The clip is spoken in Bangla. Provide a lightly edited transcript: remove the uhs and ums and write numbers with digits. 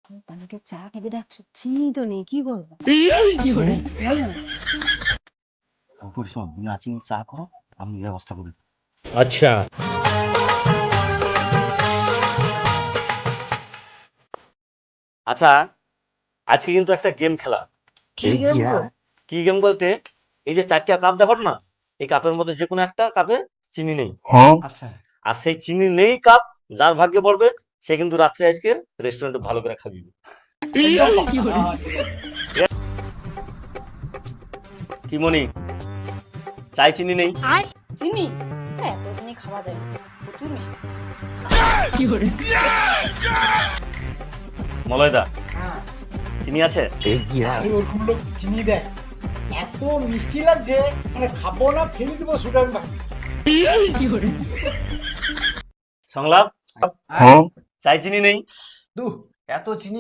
আমাকে চা খেতে ডাকছো, চিনি তো নেই, কি করবো? পরিশ্রম তুমি চিনি চা করো, আমি ব্যবস্থা করি। अच्छा। আচ্ছা, আজকে কিন্তু একটা গেম খেলা। কি গেম গো? কি গেম বলতে, এই যে 4টা কাপ দেখো না, এই কাপের মধ্যে যে কোনো একটা কাপে চিনি নেই। আচ্ছা। আর সেই চিনি নেই কাপ যার ভাগ্যে পড়বে সে কিন্তু রাত্রে আজকে রেস্টুরেন্টে ভালো করে খাবি। কি মনি, চাই চিনি নেই? চিনি? এত চিনি খাওয়া যায় না, প্রচুর মিষ্টি। মলয়দা, চিনি আছে? ওরকম লোক চিনি দেয়, এত মিষ্টি লাগছে মানে খাবো না, ফেলে দিব সুটার বাকি। সংলাপ, চাই চিনি নেই? দু এত চিনি